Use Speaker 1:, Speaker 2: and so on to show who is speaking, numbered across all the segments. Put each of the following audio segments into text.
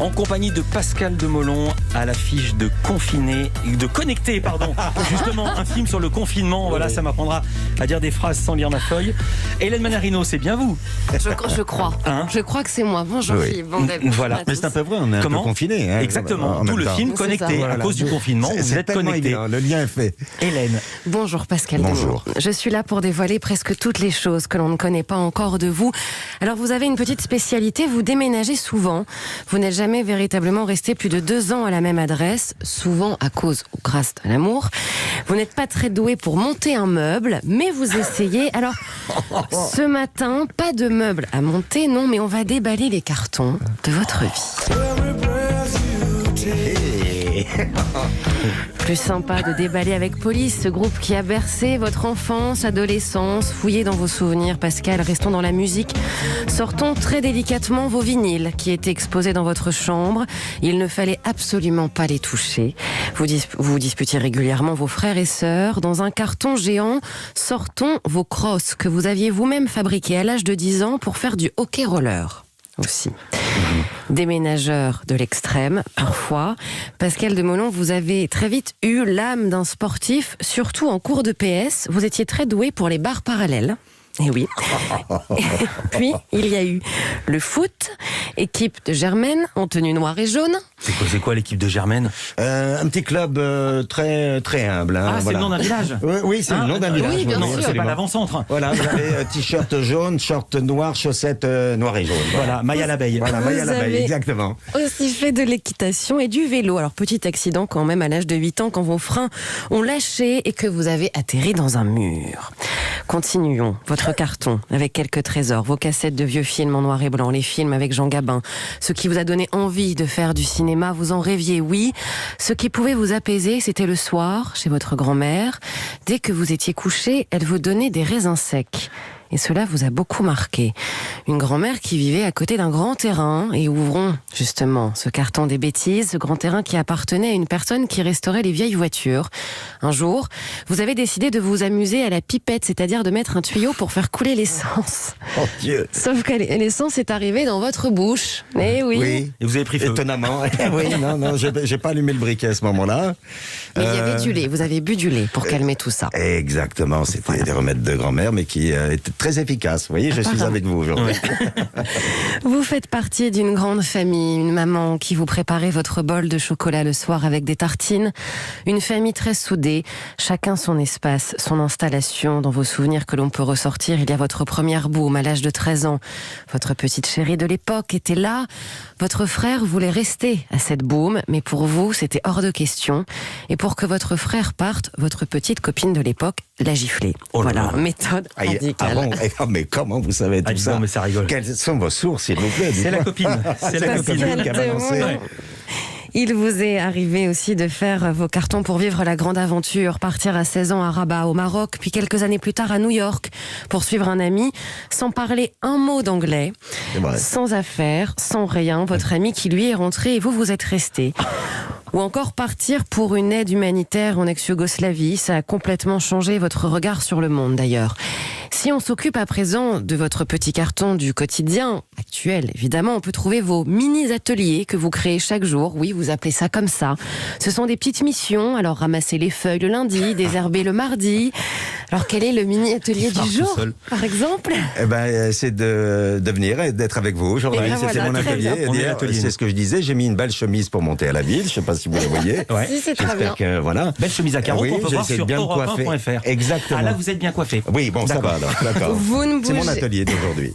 Speaker 1: en compagnie de Pascal Demolon à l'affiche de Connecté, justement un film sur le confinement. Voilà, ça m'apprendra à dire des phrases sans lire ma feuille. Hélène Manarino, c'est bien vous?
Speaker 2: Je crois.
Speaker 1: Hein?
Speaker 2: Je crois que c'est moi. Bonjour Philippe.
Speaker 1: Voilà.
Speaker 3: Mais c'est un peu vrai, on est un peu confiné. Hein,
Speaker 1: exactement. D'où le film Connecté. À cause du confinement, vous êtes connecté.
Speaker 3: Le lien est fait.
Speaker 1: Hélène.
Speaker 2: Bonjour Pascal.
Speaker 3: Bonjour.
Speaker 2: Je suis là pour dévoiler presque toutes les choses que l'on ne connaît pas encore de vous. Alors vous avez une petite spécialité, vous déménagez souvent. Vous n'êtes jamais véritablement resté plus de 2 ans à la même adresse, souvent à cause ou grâce à l'amour. Vous n'êtes pas très doué pour monter un meuble, mais vous essayez. Alors, ce matin, pas de meuble à monter, non, mais on va déballer les cartons de votre vie. Plus sympa de déballer avec Police, ce groupe qui a bercé votre enfance, adolescence, fouillé dans vos souvenirs. Pascal, restons dans la musique. Sortons très délicatement vos vinyles qui étaient exposés dans votre chambre. Il ne fallait absolument pas les toucher. Vous disputiez régulièrement vos frères et sœurs. Dans un carton géant, sortons vos crosses que vous aviez vous-même fabriquées à l'âge de 10 ans pour faire du hockey roller. Aussi. Déménageur de l'extrême, parfois. Pascal Demolon, vous avez très vite eu l'âme d'un sportif, surtout en cours de PS. Vous étiez très doué pour les barres parallèles. Eh oui. Et puis, il y a eu le foot, équipe de Germaine, en tenue noire et jaune.
Speaker 1: C'est quoi l'équipe de Germaine?
Speaker 3: Un petit club très, très humble. Hein,
Speaker 1: c'est le nom d'un village?
Speaker 3: Oui, c'est le nom d'un village.
Speaker 2: Oui, bien sûr.
Speaker 1: C'est pas l'avant-centre.
Speaker 3: Voilà, vous avez t-shirt jaune, short noir, chaussettes noires et jaunes.
Speaker 1: Voilà, maille à l'abeille.
Speaker 3: Voilà, maille à
Speaker 2: Vous
Speaker 3: l'abeille,
Speaker 2: avez
Speaker 3: exactement.
Speaker 2: Aussi fait de l'équitation et du vélo. Alors, petit accident quand même à l'âge de 8 ans, quand vos freins ont lâché et que vous avez atterri dans un mur. Continuons votre carton avec quelques trésors, vos cassettes de vieux films en noir et blanc, les films avec Jean Gabin, ce qui vous a donné envie de faire du cinéma, vous en rêviez, oui. Ce qui pouvait vous apaiser, c'était le soir, chez votre grand-mère. Dès que vous étiez couché, elle vous donnait des raisins secs. Et cela vous a beaucoup marqué. Une grand-mère qui vivait à côté d'un grand terrain, et ouvrons justement ce carton des bêtises, ce grand terrain qui appartenait à une personne qui restaurait les vieilles voitures. Un jour, vous avez décidé de vous amuser à la pipette, c'est-à-dire de mettre un tuyau pour faire couler l'essence.
Speaker 3: Oh Dieu.
Speaker 2: Sauf que l'essence est arrivée dans votre bouche. Eh oui.
Speaker 3: Oui.
Speaker 1: Et vous avez pris feu.
Speaker 3: Étonnamment. Oui, non, j'ai pas allumé le briquet à ce moment-là.
Speaker 2: Mais il y avait du lait, vous avez bu du lait pour calmer tout ça.
Speaker 3: Exactement, c'était des remèdes de grand-mère, mais qui étaient très efficaces. Vous voyez, je suis avec vous aujourd'hui.
Speaker 2: Vous faites partie d'une grande famille, une maman qui vous préparait votre bol de chocolat le soir avec des tartines, une famille très soudée, chacun son espace, son installation. Dans vos souvenirs que l'on peut ressortir, il y a votre première boum à l'âge de 13 ans. Votre petite chérie de l'époque était là. Votre frère voulait rester à cette boum, mais pour vous, c'était hors de question. Et pour que votre frère parte, votre petite copine de l'époque l'a giflé.
Speaker 1: Oh là
Speaker 2: voilà,
Speaker 1: là.
Speaker 2: méthode radicale.
Speaker 3: Mais comment vous savez tout ça?
Speaker 1: Non, mais ça rigole.
Speaker 3: Quelles sont vos sources, s'il vous plaît?
Speaker 1: C'est la copine. C'est la copine
Speaker 2: Pascal
Speaker 3: qui a balancé.
Speaker 2: Demolon. Il vous est arrivé aussi de faire vos cartons pour vivre la grande aventure, partir à 16 ans à Rabat, au Maroc, puis quelques années plus tard à New York, pour suivre un ami, sans parler un mot d'anglais, sans affaires, sans rien, votre ami qui lui est rentré et vous êtes resté. Ou encore partir pour une aide humanitaire en ex-Yougoslavie, ça a complètement changé votre regard sur le monde d'ailleurs. Si on s'occupe à présent de votre petit carton du quotidien, actuel évidemment, on peut trouver vos mini-ateliers que vous créez chaque jour. Oui, vous appelez ça comme ça. Ce sont des petites missions, alors ramasser les feuilles le lundi, désherber le mardi. Alors quel est le mini-atelier du jour, par exemple?
Speaker 3: C'est de venir et d'être avec vous aujourd'hui. C'était mon atelier. C'est ce que je disais, j'ai mis une belle chemise pour monter à la ville, je ne sais pas si vous la voyez.
Speaker 1: Ouais.
Speaker 2: Si, c'est très bien.
Speaker 3: Que, voilà.
Speaker 1: Belle chemise à carreaux qu'on peut voir sur europe1.fr.
Speaker 3: Exactement.
Speaker 1: Ah là, vous êtes bien coiffé.
Speaker 3: Oui, bon, ça va alors. D'accord. C'est mon
Speaker 2: bougez.
Speaker 3: atelier d'aujourd'hui.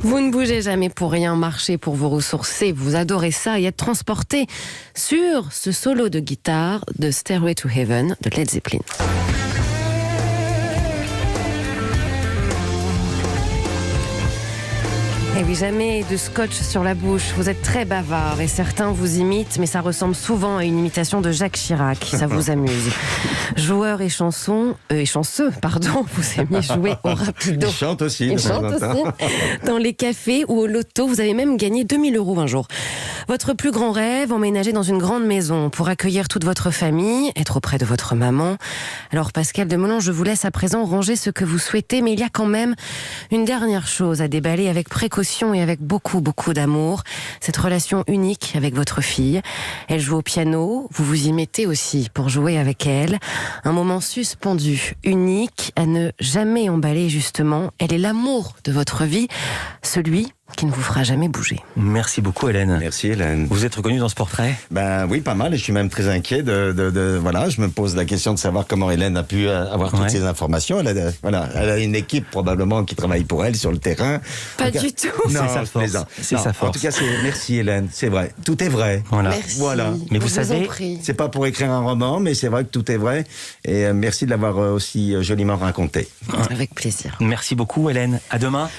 Speaker 2: Vous ne bougez jamais pour rien, marcher pour vous ressourcer, vous adorez ça et être transporté sur ce solo de guitare de Stairway to Heaven de Led Zeppelin. Et oui, jamais de scotch sur la bouche. Vous êtes très bavard et certains vous imitent, mais ça ressemble souvent à une imitation de Jacques Chirac. Ça vous amuse. Joueur et chanceux, vous aimiez jouer au rapido.
Speaker 3: Il chante aussi.
Speaker 2: Il chante aussi. Dans les cafés ou au loto, vous avez même gagné 2000 € un jour. Votre plus grand rêve, emménager dans une grande maison pour accueillir toute votre famille, être auprès de votre maman. Alors Pascal Demolon, je vous laisse à présent ranger ce que vous souhaitez, mais il y a quand même une dernière chose à déballer avec précaution d'émotion et avec beaucoup, beaucoup d'amour. Cette relation unique avec votre fille. Elle joue au piano, vous vous y mettez aussi pour jouer avec elle. Un moment suspendu, unique, à ne jamais emballer justement. Elle est l'amour de votre vie, celui qui ne vous fera jamais bouger.
Speaker 1: Merci beaucoup, Hélène.
Speaker 3: Merci, Hélène.
Speaker 1: Vous êtes reconnue dans ce portrait?
Speaker 3: Ben oui, pas mal, et je suis même très inquiet voilà, je me pose la question de savoir comment Hélène a pu avoir toutes ces informations. Elle a une équipe probablement qui travaille pour elle sur le terrain.
Speaker 2: Pas du tout.
Speaker 3: Non,
Speaker 1: c'est sa force. C'est sa force.
Speaker 3: En tout cas, merci, Hélène, c'est vrai. Tout est vrai.
Speaker 1: Voilà.
Speaker 2: Merci.
Speaker 3: Voilà.
Speaker 1: Mais vous savez,
Speaker 3: c'est pas pour écrire un roman, mais c'est vrai que tout est vrai. Et merci de l'avoir aussi joliment raconté.
Speaker 2: Avec plaisir.
Speaker 1: merci beaucoup, Hélène. À demain.